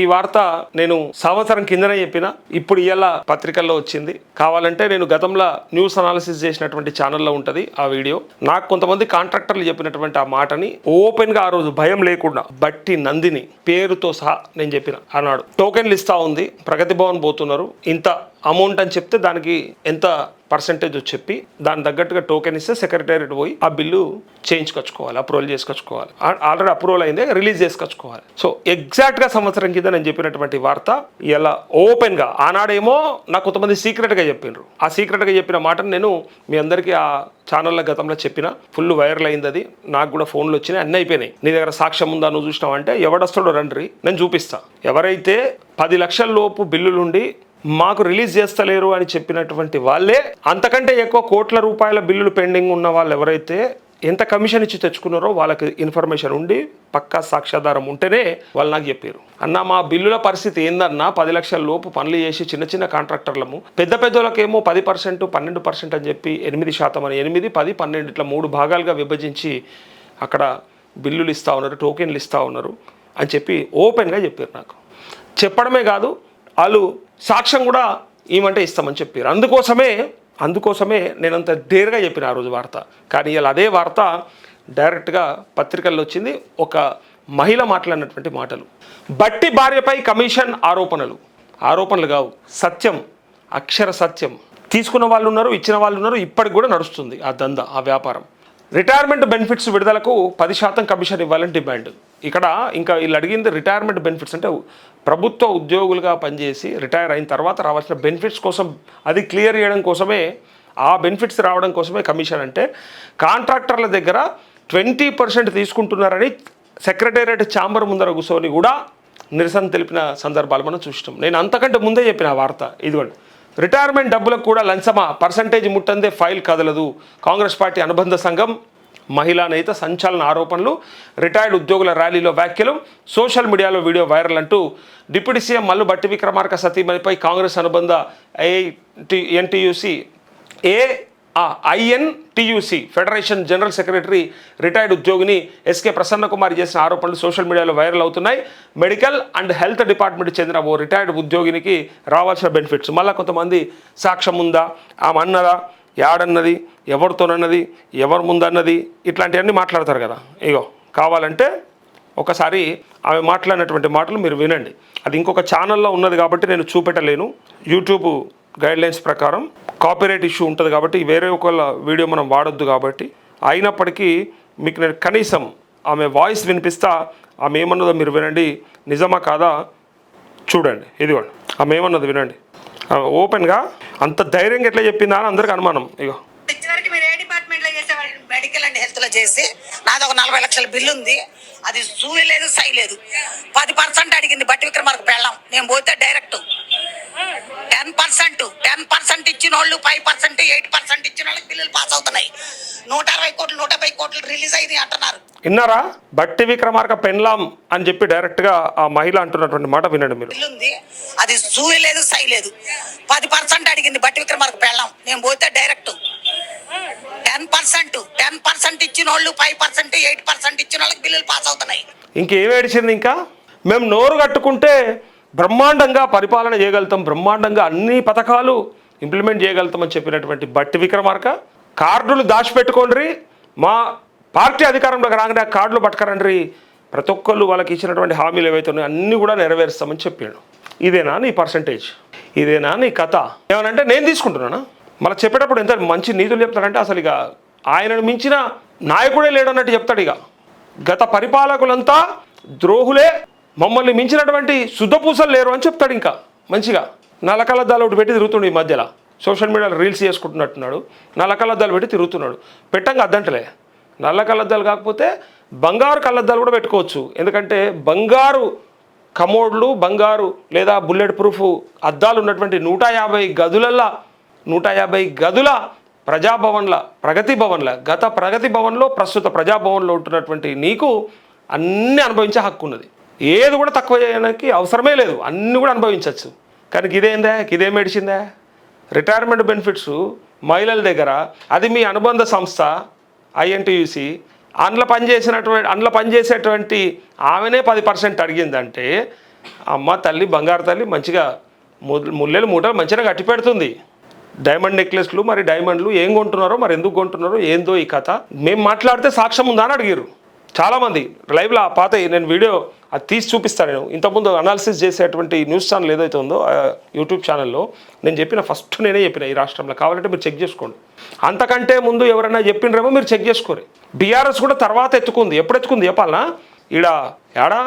ఈ వార్త నేను సంవత్సరం కిందనే చెప్పిన, ఇప్పుడు ఇవాళ పత్రికల్లో వచ్చింది. కావాలంటే నేను గతంలో న్యూస్ అనాలిసిస్ చేసినటువంటి ఛానల్లో ఉంటుంది ఆ వీడియో. నాకు కొంతమంది కాంట్రాక్టర్లు చెప్పినటువంటి ఆ మాటని ఓపెన్గా ఆ రోజు భయం లేకుండా బట్టి నందిని పేరుతో సహా నేను చెప్పిన. అన్నాడు టోకెన్లు ఇస్తా ఉంది, ప్రగతి భవన్ పోతున్నారు, ఇంత అమౌంట్ అని చెప్తే దానికి ఎంత పర్సెంటేజ్ చెప్పి దాని తగ్గట్టుగా టోకెన్ ఇస్తే సెక్రటేరియట్ పోయి ఆ బిల్లు చేయించుకొచ్చుకోవాలి, అప్రూవల్ చేసుకొచ్చుకోవాలి. ఆల్రెడీ అప్రూవల్ అయిందే, రిలీజ్ చేసుకొచ్చుకోవాలి. సో ఎగ్జాక్ట్గా సంవత్సరం కింద నేను చెప్పినటువంటి వార్త ఇలా ఓపెన్గా ఆనాడేమో నాకు కొంతమంది సీక్రెట్గా చెప్పిండ్రు. ఆ సీక్రెట్గా చెప్పిన మాటను నేను మీ అందరికీ ఆ ఛానల్లో గతంలో చెప్పిన, ఫుల్ వైరల్ అయింది. అది నాకు కూడా ఫోన్లు వచ్చినాయి, అన్నీ అయిపోయినాయి. నీ దగ్గర సాక్ష్యం ఉందా, నువ్వు చూసినావు అంటే ఎవడొస్తాడో రండి నేను చూపిస్తా. ఎవరైతే 10 లక్షల లోపు బిల్లులుండి మాకు రిలీజ్ చేస్తలేరు అని చెప్పినటువంటి వాళ్ళే, అంతకంటే ఎక్కువ కోట్ల రూపాయల బిల్లులు పెండింగ్ ఉన్న వాళ్ళు ఎవరైతే ఎంత కమిషన్ ఇచ్చి తెచ్చుకున్నారో వాళ్ళకి ఇన్ఫర్మేషన్ ఉండి పక్కా సాక్ష్యాధారం ఉంటేనే వాళ్ళు నాకు చెప్పారు. అన్న మా బిల్లుల పరిస్థితి ఏందన్నా, 10 లక్షల లోపు పనులు చేసి చిన్న చిన్న కాంట్రాక్టర్లము, పెద్ద పెద్దోళ్ళకేమో 10%, 12% అని చెప్పి 8% అని 8, 10, 12 ఇట్లా 3 భాగాలుగా విభజించి అక్కడ బిల్లులు ఇస్తూ ఉన్నారు, టోకెన్లు ఇస్తూ ఉన్నారు అని చెప్పి ఓపెన్గా చెప్పారు. నాకు చెప్పడమే కాదు, వాళ్ళు సాక్ష్యం కూడా ఏమంటే ఇస్తామని చెప్పారు. అందుకోసమే నేను అంత డేర్గా చెప్పిన ఆ రోజు వార్త. కానీ ఇలా అదే వార్త డైరెక్ట్గా పత్రికల్లో వచ్చింది. ఒక మహిళ మాట్లాడినటువంటి మాటలు, బట్టి భార్యపై కమిషన్ ఆరోపణలు కావు, సత్యం, అక్షర సత్యం. తీసుకున్న వాళ్ళు ఉన్నారు, ఇచ్చిన వాళ్ళు ఉన్నారు, ఇప్పటికి కూడా నడుస్తుంది ఆ దందా, ఆ వ్యాపారం. రిటైర్మెంట్ బెనిఫిట్స్ విడుదలకు 10% కమిషన్ ఇవ్వాలని డిమాండ్. ఇక్కడ ఇంకా వీళ్ళు అడిగింది రిటైర్మెంట్ బెనిఫిట్స్ అంటే ప్రభుత్వ ఉద్యోగులుగా పనిచేసి రిటైర్ అయిన తర్వాత రావాల్సిన బెనిఫిట్స్ కోసం, అది క్లియర్ చేయడం కోసమే, ఆ బెనిఫిట్స్ రావడం కోసమే కమిషన్. అంటే కాంట్రాక్టర్ల దగ్గర 20% తీసుకుంటున్నారని సెక్రటేరియట్ ఛాంబర్ ముందర కూర్చొని కూడా నిరసన తెలిపిన సందర్భాలు మనం చూసినాం. నేను అంతకంటే ముందే చెప్పిన వార్త ఇదిగోండి. రిటైర్మెంట్ డబ్బులకు కూడా లంచమా, పర్సంటేజ్ ముట్టందే ఫైల్ కదలదు. కాంగ్రెస్ పార్టీ అనుబంధ సంఘం మహిళా నేత సంచలన ఆరోపణలు, రిటైర్డ్ ఉద్యోగుల ర్యాలీలో వ్యాఖ్యలు, సోషల్ మీడియాలో వీడియో వైరల్ అంటూ డిప్యూటీ సీఎం మల్లు బట్టి విక్రమార్క సతీమణిపై కాంగ్రెస్ అనుబంధ INTUC federation general secretary retired ఉద్యోగిని ఎస్కే ప్రసన్న కుమార్ చేసిన ఆరోపణలు సోషల్ మీడియాలో వైరల్ అవుతున్నాయి. మెడికల్ అండ్ హెల్త్ డిపార్ట్మెంట్ చెందిన ఓ రిటైర్డ్ ఉద్యోగినికి రావాల్సిన బెనిఫిట్స్, మళ్ళీ కొంతమంది సాక్ష్యం ఉందా, ఆమె అన్నదా, యాడన్నది, ఎవరితోనన్నది, ఎవరు ముందన్నది, ఇట్లాంటివన్నీ మాట్లాడతారు కదా. ఇగో కావాలంటే ఒకసారి ఆమె మాట్లాడినటువంటి మాటలు మీరు వినండి. అది ఇంకొక ఛానల్లో ఉన్నది కాబట్టి నేను చూపెట్టలేను. యూట్యూబ్ గైడ్లైన్స్ ప్రకారం కాపీరైట్ ఇష్యూ ఉంటుంది కాబట్టి వేరే ఒకళ్ళ వీడియో మనం వాడొద్దు కాబట్టి, అయినప్పటికీ మీకు నేను కనీసం ఆమె వాయిస్ వినిపిస్తా. ఆమె ఏమన్నదో మీరు వినండి, నిజమా కాదా చూడండి. ఇదిగోండి ఆమె ఏమన్నది వినండి. ఓపెన్గా అంత ధైర్యంగా ఎట్లా చెప్పిందా అని అందరికి అనుమానం. ఇగో మెడికల్ అండ్ హెల్త్ లో చేసి నాది ఒక 40 లక్షల బిల్లు ఉంది, అది సూలి లేదు సై లేదు. 10% అడిగింది బట్టి విక్రమార్క పెళ్ళాం, నేను పోతే డైరెక్ట్ 10% ఇచ్చిన వాళ్ళు 5%, 8% ఇచ్చిన వాళ్ళకి బిల్లులు పాస్ అవుతున్నాయి. 160 కోట్లు 150 కోట్లు రిలీజ్ అయింది అంటున్నారు. విన్నారా? బట్టి విక్రమార్క పెళ్ళాం అని చెప్పి డైరెక్ట్గా ఆ మహిళ అంటున్నటువంటి మాట వినండి మీరు. బిల్లు ఉంది, అది సూలి లేదు సై లేదు. 10% అడిగింది బట్టి విక్రమార్క పెళ్ళాం, నేను పోతే డైరెక్ట్ 10% ఇచ్చిన వాళ్ళు 5%, 8% ఇచ్చిన వాళ్ళకి బిల్లులు పాస్ అవుతున్నాయి. ఇంకేం ఏడిచింది? ఇంకా మేము నోరు కట్టుకుంటే బ్రహ్మాండంగా పరిపాలన చేయగలుగుతాం, బ్రహ్మాండంగా అన్ని పథకాలు ఇంప్లిమెంట్ చేయగలుగుతామని చెప్పినటువంటి బట్టి విక్రమార్క, కార్డులు దాచిపెట్టుకోండి, మా పార్టీ అధికారంలోకి రాగానే ఆ కార్డులు పట్టుకరండి, ప్రతి ఒక్కళ్ళు వాళ్ళకి ఇచ్చినటువంటి హామీలు ఏవైతే ఉన్నాయో అన్నీ కూడా నెరవేరుస్తామని చెప్పాడు. ఇదేనా నీ పర్సంటేజ్? ఇదేనా నీ కథ? ఏమనంటే నేను తీసుకుంటున్నానా? మళ్ళీ చెప్పేటప్పుడు ఎంత మంచి నీతులు చెప్తాడంటే అసలు ఇక ఆయనను మించిన నాయకుడే లేడన్నట్టు చెప్తాడు. ఇక గత పరిపాలకులంతా ద్రోహులే, మమ్మల్ని మించినటువంటి శుద్ధపూసలు లేరు అని చెప్తాడు. ఇంకా మంచిగా నల్లకలద్దాలు ఒకటి పెట్టి తిరుగుతుండు. ఈ మధ్యలో సోషల్ మీడియాలో రీల్స్ చేసుకుంటున్నట్టున్నాడు, నల్లకలద్దాలు పెట్టి తిరుగుతున్నాడు. పెట్టంగా అద్దంటలే, నల్ల కళ్ళద్దాలు కాకపోతే బంగారు కళ్ళద్దాలు కూడా పెట్టుకోవచ్చు. ఎందుకంటే బంగారు కమోడ్లు, బంగారు లేదా బుల్లెట్ ప్రూఫ్ అద్దాలు ఉన్నటువంటి 150 గదుల ప్రజాభవన్ల, ప్రగతి భవన్ల, గత ప్రగతి భవన్లో ప్రస్తుత ప్రజాభవన్లో ఉంటున్నటువంటి నీకు అన్నీ అనుభవించే హక్కు ఉన్నది. ఏది కూడా తక్కువ చేయడానికి అవసరమే లేదు, అన్నీ కూడా అనుభవించవచ్చు. కానీ ఇదేం మెడిసిందా? రిటైర్మెంట్ బెనిఫిట్స్ మహిళల దగ్గర, అది మీ అనుబంధ సంస్థ ఐఎన్టీయూసీ, అందులో పనిచేసేటువంటి ఆమెనే 10% అడిగిందంటే అమ్మ తల్లి బంగారు తల్లి మంచిగా ముల్లెలు మూటలు మంచిగా కట్టి పెడుతుంది. డైమండ్ నెక్లెస్లు మరి డైమండ్లు ఏం కొంటున్నారో మరి ఎందుకు కొంటున్నారో ఏందో ఈ కథ. మేము మాట్లాడితే సాక్ష్యం ఉందా అని అడిగారు చాలామంది లైవ్లో. ఆ పాత నేను వీడియో అది తీసి చూపిస్తాను. నేను ఇంతకుముందు అనాలిసిస్ చేసేటువంటి న్యూస్ ఛానల్ ఏదైతే ఉందో యూట్యూబ్ ఛానల్లో నేను చెప్పిన ఫస్ట్ నేనే చెప్పిన ఈ రాష్ట్రంలో. కావాలంటే మీరు చెక్ చేసుకోండి. అంతకంటే ముందు ఎవరైనా చెప్పినరేమో మీరు చెక్ చేసుకోరు. బీఆర్ఎస్ కూడా తర్వాత ఎత్తుకుంది. ఎప్పుడు ఎత్తుకుంది చెప్పాలనా? ఏడా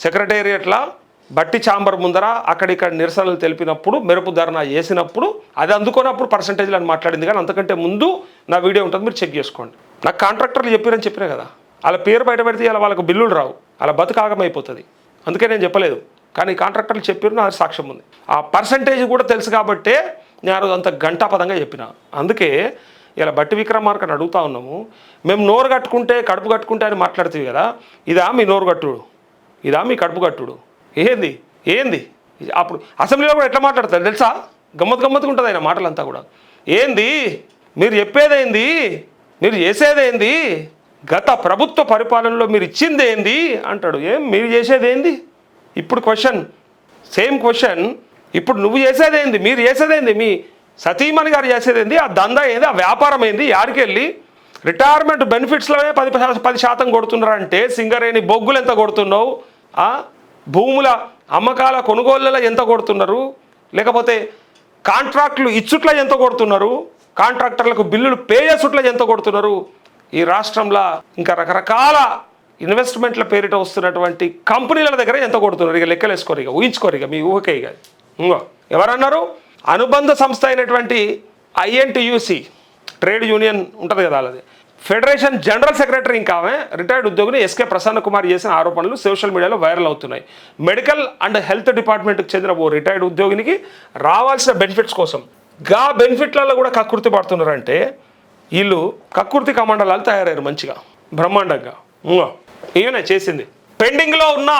సెక్రటేరియట్లా బట్టి ఛాంబర్ ముందర అక్కడిక్కడ నిరసనలు తెలిపినప్పుడు మెరుపు ధర్నా చేసినప్పుడు అది అందుకున్నప్పుడు పర్సంటేజ్లు అని మాట్లాడింది. కానీ అంతకంటే ముందు నా వీడియో ఉంటుంది, మీరు చెక్ చేసుకోండి. నాకు కాంట్రాక్టర్లు చెప్పారని చెప్పినా కదా, వాళ్ళ పేరు బయట పెడితే ఇలా వాళ్ళకు బిల్లులు రావు, అలా బతుకాగమైపోతుంది. అందుకే నేను చెప్పలేదు. కానీ కాంట్రాక్టర్లు చెప్పారు, నాకు సాక్ష్యం ఉంది. ఆ పర్సంటేజ్ కూడా తెలుసు కాబట్టే నేను ఆ రోజు అంత గంటాపదంగా చెప్పిన. అందుకే ఇలా బట్టి విక్రమార్కని అడుగుతా ఉన్నాము. మేము నోరు కట్టుకుంటే కడుపు కట్టుకుంటే అని మాట్లాడుతుంది కదా, ఇదా మీ నోరు కట్టుడు, ఇదా మీ కడుపు కట్టుడు? ఏంది అప్పుడు అసెంబ్లీలో కూడా ఎట్లా మాట్లాడతారు తెలుసా? గమ్మత్తుగా ఉంటుంది ఆయన మాటలంతా కూడా. ఏంది మీరు చెప్పేదేంది, మీరు చేసేదేంది, గత ప్రభుత్వ పరిపాలనలో మీరు ఇచ్చింది ఏంది అంటాడు. మీరు చేసేదేంది? ఇప్పుడు క్వశ్చన్, సేమ్ క్వశ్చన్. ఇప్పుడు నువ్వు చేసేదేంది, మీరు చేసేదేంది, మీ సతీమణి గారు చేసేదేంది, ఆ దందా ఏంది, ఆ వ్యాపారం ఏంది, యాడికెళ్ళి రిటైర్మెంట్ బెనిఫిట్స్లోనే 10% కొడుతున్నారంటే సింగరేణి బొగ్గులు ఎంత కొడుతున్నావు, భూముల అమ్మకాల కొనుగోళ్లలో ఎంత కొడుతున్నారు, లేకపోతే కాంట్రాక్టులు ఇచ్చుట్ల ఎంత కొడుతున్నారు, కాంట్రాక్టర్లకు బిల్లులు పే చేసుట్ల ఎంత కొడుతున్నారు, ఈ రాష్ట్రంలో ఇంకా రకరకాల ఇన్వెస్ట్మెంట్ల పేరిట వస్తున్నటువంటి కంపెనీల దగ్గర ఎంత కొడుతున్నారు, ఇక లెక్కలేసుకోరు, ఇక ఊహించుకోరు, ఇక మీ ఊహకే. ఇక ఇంకో ఎవరన్నారు, అనుబంధ సంస్థ అయినటువంటి INTUC ట్రేడ్ యూనియన్ ఉంటుంది కదా, అలాది ఫెడరేషన్ జనరల్ సెక్రటరీ ఇంకా ఆమె రిటైర్డ్ ఉద్యోగిని SK ప్రసన్న కుమార్ చేసిన ఆరోపణలు సోషల్ మీడియాలో వైరల్ అవుతున్నాయి. మెడికల్ అండ్ హెల్త్ డిపార్ట్మెంట్కి చెందిన ఓ రిటైర్డ్ ఉద్యోగినికి రావాల్సిన బెనిఫిట్స్ కోసం గా బెనిఫిట్లలో కూడా కక్కుర్తి పడుతున్నారంటే వీళ్ళు కక్కుర్తి కమండలాలు తయారయ్యారు మంచిగా బ్రహ్మాండంగా. ఈయన చేసింది పెండింగ్లో ఉన్న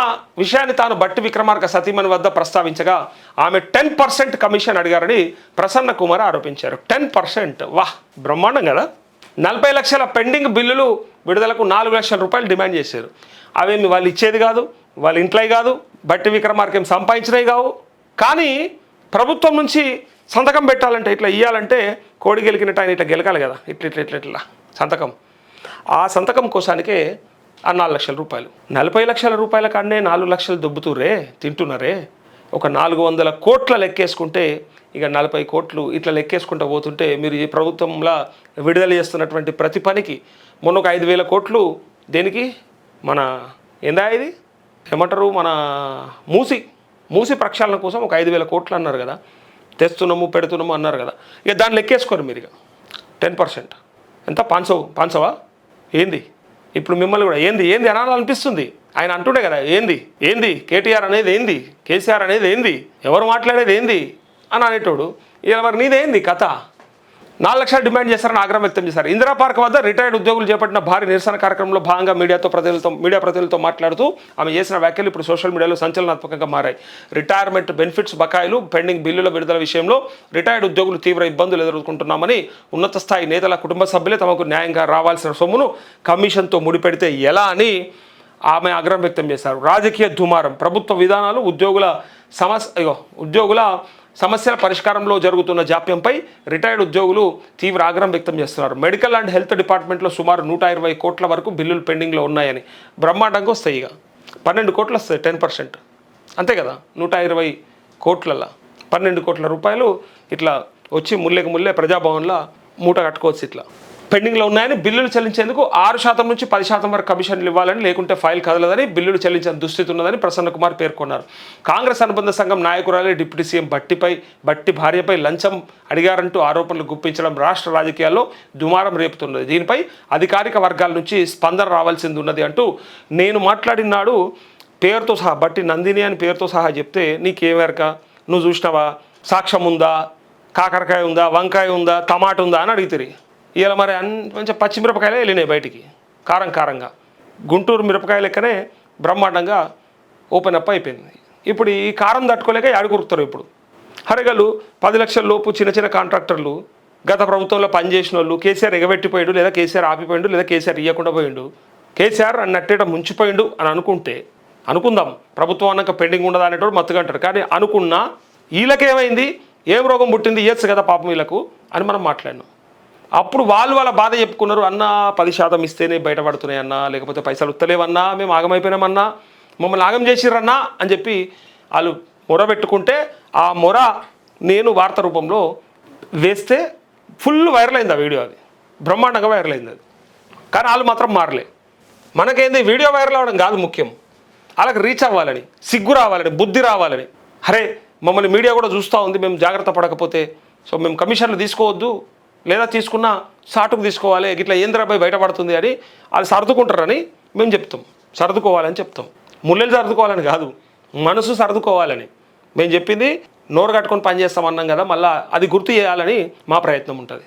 విషయాన్ని తాను బట్టి విక్రమార్క సతీమణి వద్ద ప్రస్తావించగా ఆమె 10% కమిషన్ అడిగారని ప్రసన్న కుమార్ ఆరోపించారు. 10%, వాహ్ బ్రహ్మాండం కదా. 40 లక్షల పెండింగ్ బిల్లులు విడుదలకు 4 లక్షల రూపాయలు డిమాండ్ చేశారు. అవేమి వాళ్ళు ఇచ్చేది కాదు, వాళ్ళ ఇంట్లో కాదు, బట్టి విక్రమార్క ఏం సంపాదించినవి కావు. కానీ ప్రభుత్వం నుంచి సంతకం పెట్టాలంటే, ఇట్లా ఇవ్వాలంటే కోడి గెలికినట్టు ఆయన ఇట్లా గెలకాలి కదా, ఇట్లా సంతకం. ఆ సంతకం కోసానికే ఆ 4 లక్షల రూపాయలు. 40 లక్షల రూపాయల కాడనే 4 లక్షలు దొబ్బుతురే, తింటున్నారే. ఒక 400 కోట్ల లెక్కేసుకుంటే ఇక 40 కోట్లు ఇట్లా లెక్కేసుకుంటూ పోతుంటే మీరు ఈ ప్రభుత్వంలో విడుదల చేస్తున్నటువంటి ప్రతి పనికి మొన్న ఒక 5,000 కోట్లు దేనికి, మన ఏందా ఇది ఏమంటారు, మన మూసి ప్రక్షాళన కోసం ఒక 5,000 కోట్లు అన్నారు కదా, తెస్తున్నాము పెడుతున్నాము అన్నారు కదా. ఇక దాన్ని లెక్కేసుకోరు మీరు. ఇక 10% ఎంత, 500 ఏంది? ఇప్పుడు మిమ్మల్ని కూడా ఏంది అనాలనిపిస్తుంది. ఆయన అంటుండే కదా ఏంది కేటీఆర్ అనేది ఏంది, కేసీఆర్ అనేది ఏంది, ఎవరు మాట్లాడేది ఏంది అని అనేటోడు. ఇలా మరి నీదేంది కథ? 4 లక్షలు డిమాండ్ చేస్తారని ఆగ్రహం వ్యక్తం చేశారు. ఇందిరా పార్క్ వద్ద రిటైర్డ్ ఉద్యోగులు చేపట్టిన భారీ నిరసన కార్యక్రమంలో భాగంగా మీడియా ప్రతినిధులతో మాట్లాడుతూ ఆమె చేసిన వ్యాఖ్యలు ఇప్పుడు సోషల్ మీడియాలో సంచలనాత్మకంగా మారాయి. రిటైర్మెంట్ బెనిఫిట్స్ బకాయిలు, పెండింగ్ బిల్లుల విడుదల విషయంలో రిటైర్డ్ ఉద్యోగులు తీవ్ర ఇబ్బందులు ఎదుర్కొంటున్నామని, ఉన్నత స్థాయి నేతల కుటుంబ సభ్యులే తమకు న్యాయంగా రావాల్సిన సొమ్మును కమిషన్తో ముడిపెడితే ఎలా అని ఆమె ఆగ్రహం వ్యక్తం చేశారు. రాజకీయ దుమారం, ప్రభుత్వ విధానాలు, ఉద్యోగుల సమస్యల పరిష్కారంలో జరుగుతున్న జాప్యంపై రిటైర్డ్ ఉద్యోగులు తీవ్ర ఆగ్రహం వ్యక్తం చేస్తున్నారు. మెడికల్ అండ్ హెల్త్ డిపార్ట్మెంట్లో సుమారు 120 కోట్ల వరకు బిల్లులు పెండింగ్లో ఉన్నాయని. బ్రహ్మాండంగా వస్తాయి. ఇక 12 కోట్లు వస్తాయి, 10%, అంతే కదా. 120 కోట్లలో 12 కోట్ల రూపాయలు ఇట్లా వచ్చి ముల్లే ప్రజాభవన్లో మూట కట్టుకోవచ్చు. ఇట్లా పెండింగ్లో ఉన్నాయని, బిల్లులు చెల్లించేందుకు 6% నుంచి 10% వరకు కమిషన్లు ఇవ్వాలని, లేకుంటే ఫైల్ కదలదని, బిల్లులు చెల్లించిన దుస్థితి ఉన్నదని ప్రసన్న కుమార్ పేర్కొన్నారు. కాంగ్రెస్ అనుబంధ సంఘం నాయకురాలే డిప్యూటీ సీఎం బట్టి భార్యపై లంచం అడిగారంటూ ఆరోపణలు గుప్పించడం రాష్ట్ర రాజకీయాల్లో దుమారం రేపుతున్నది. దీనిపై అధికారిక వర్గాల నుంచి స్పందన రావాల్సింది ఉన్నది అంటూ నేను మాట్లాడినాడు పేరుతో సహా, బట్టి నందిని అని పేరుతో సహా చెప్తే నీకేమెరక, నువ్వు చూసినావా, సాక్ష్యం ఉందా, కాకరకాయ ఉందా, వంకాయ ఉందా, టమాటా ఉందా అని అడుగుతారు. ఇలా మరి మంచిగా పచ్చిమిరపకాయలే వెళ్ళినాయి బయటికి, కారంగా. గుంటూరు మిరపకాయ లెక్కనే బ్రహ్మాండంగా ఓపెన్ అప్ అయిపోయింది. ఇప్పుడు ఈ కారం తట్టుకోలేక యాడుకురుతారు. ఇప్పుడు హరిగలు 10 లక్షల లోపు చిన్న కాంట్రాక్టర్లు, గత ప్రభుత్వంలో పనిచేసిన వాళ్ళు, కేసీఆర్ ఎగబెట్టిపోయాడు, లేదా కేసీఆర్ ఆపిపోయిండు, లేదా కేసీఆర్ ఇవ్వకుండా పోయిండు, కేసీఆర్ నట్టేట ముంచిపోయిండు అని అనుకుంటే అనుకుందాం ప్రభుత్వం అన్నాక పెండింగ్ ఉండదా అనేటోడు మత్తుగా అంటారు. కానీ అనుకున్నా వీళ్ళకేమైంది, ఏం రోగం పుట్టింది, ఇయ్యచ్చు కదా పాపం వీళ్ళకు అని మనం మాట్లాడినాం. అప్పుడు వాళ్ళు వాళ్ళ బాధ చెప్పుకున్నారు. అన్న 10% ఇస్తేనే బయటపడుతున్నాయి అన్నా, లేకపోతే పైసలు ఉత్తలేవన్నా, మేము ఆగమైపోయినామన్నా, మమ్మల్ని ఆగం చేసిర్రన్నా అని చెప్పి వాళ్ళు మొర పెట్టుకుంటే ఆ మొర నేను వార్త రూపంలో వేస్తే ఫుల్ వైరల్ అయింది ఆ వీడియో. అది బ్రహ్మాండంగా వైరల్ అయింది అది. కానీ వాళ్ళు మాత్రం మారలే. మనకేంది వీడియో వైరల్ అవ్వడం కాదు ముఖ్యం, వాళ్ళకి రీచ్ అవ్వాలని, సిగ్గు రావాలని, బుద్ధి రావాలని. అరే మమ్మల్ని మీడియా కూడా చూస్తూ ఉంది, మేము జాగ్రత్త పడకపోతే సో మేము కమిషన్లు తీసుకోవద్దు, లేదా తీసుకున్నా సాటుకు తీసుకోవాలి, ఇట్లా ఏంద్రాబాయ్ బయటపడుతుంది అని వాళ్ళు సర్దుకుంటారని మేము చెప్తాం. సర్దుకోవాలని చెప్తాం, ముళ్ళలు సర్దుకోవాలని కాదు, మనసు సర్దుకోవాలని. మేము చెప్పింది నోరు కట్టుకొని పని చేస్తామన్నాం కదా, మళ్ళీ అది గుర్తు చేయాలని మా ప్రయత్నం ఉంటుంది.